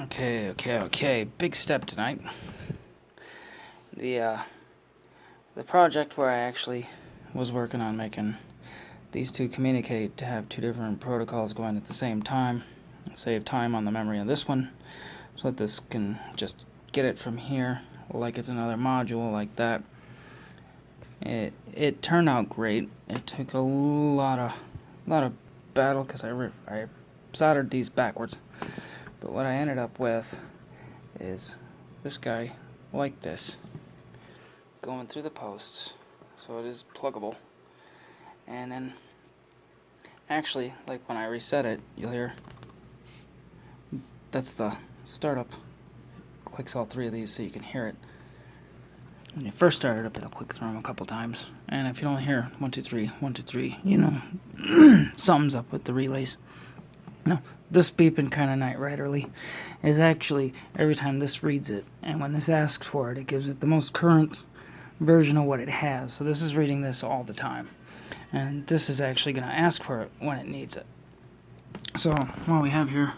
Okay. Big step tonight. The project where I actually was working on making these two communicate to have two different protocols going at the same time. Save time on the memory of this one, so that this can just get it from here like it's another module like that. It turned out great. It took a lot of battle because I soldered these backwards. But what I ended up with is this guy like this, going through the posts, so it is pluggable. And then actually, like when I reset it, you'll hear that's the startup. Clicks all three of these so you can hear it. When you first start it up, it'll click through them a couple times, and if you don't hear 1 2 3 1 2 3, you know something's up with the relays. No, this beeping kind of night riderly is actually every time this reads it, and when this asks for it, it gives it the most current version of what it has. So this is reading this all the time, and this is actually going to ask for it when it needs it. So what we have here,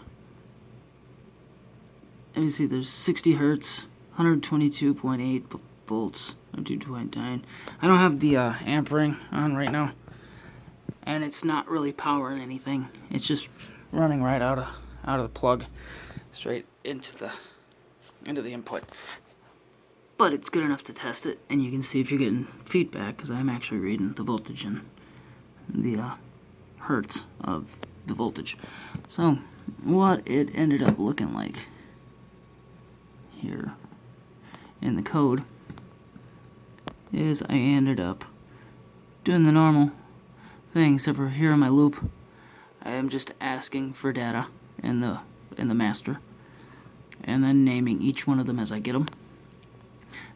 you see there's 60 hertz, 122.8 volts, or 2.9. I don't have the amp ring on right now, and it's not really powering anything. It's just running right out of the plug, straight into the input. But it's good enough to test it, and you can see if you're getting feedback, because I'm actually reading the voltage and the hertz of the voltage. So what it ended up looking like here in the code is I ended up doing the normal thing, except for here in my loop I am just asking for data in the master, and then naming each one of them as I get them.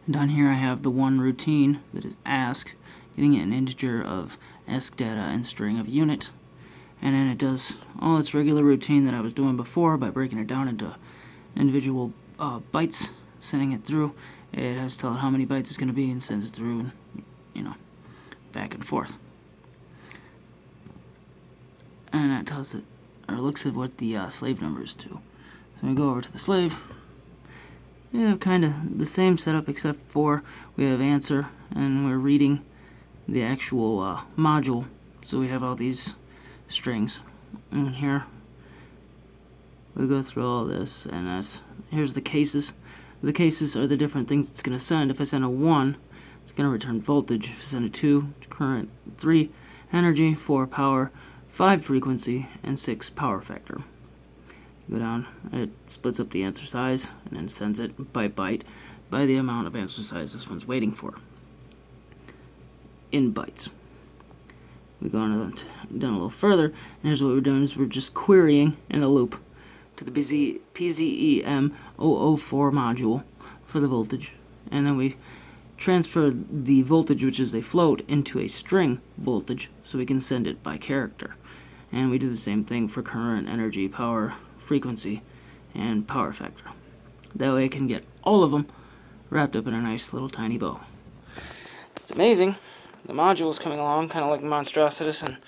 And down here I have the one routine that is ask, getting an integer of ask data and string of unit, and then it does all its regular routine that I was doing before by breaking it down into individual bytes, sending it through. It has to tell it how many bytes it's going to be and sends it through, and back and forth. And that tells it, or looks at what the slave number is too. So we go over to the slave. We have kind of the same setup, except for we have answer, and we're reading the actual module. So we have all these strings. And here we go through all this, and here's the cases. The cases are the different things it's going to send. If I send a 1, it's going to return voltage. If I send a 2, current. 3, energy. 4, power. 5, frequency. And 6, power factor. Go down, it splits up the answer size, and then sends it by byte by the amount of answer size this one's waiting for, in bytes. We go on down a little further, and here's what we're doing is we're just querying in a loop to the pzem004 module for the voltage, and then we transfer the voltage, which is a float, into a string voltage so we can send it by character. And we do the same thing for current, energy, power, frequency, and power factor. That way I can get all of them wrapped up in a nice little tiny bow. It's amazing. The module's coming along kind of like monstrosities, and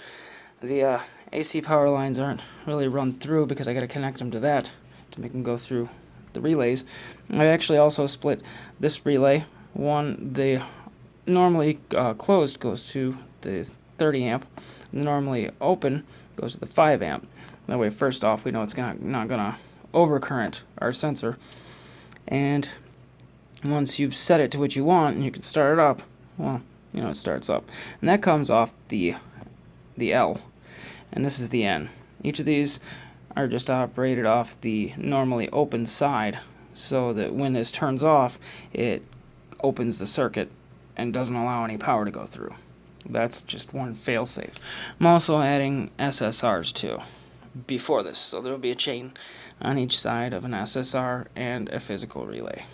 the AC power lines aren't really run through because I got to connect them to that to make them go through the relays. I actually also split this relay. One, the normally closed goes to the 30 amp, and the normally open goes to the 5 amp. That way, first off, we know it's not gonna overcurrent our sensor, and once you've set it to what you want and you can start it up, well, it starts up, and that comes off the L, and this is the N. Each of these are just operated off the normally open side, so that when this turns off, it opens the circuit and doesn't allow any power to go through. That's just one failsafe. I'm also adding SSRs too before this, so there will be a chain on each side of an SSR and a physical relay.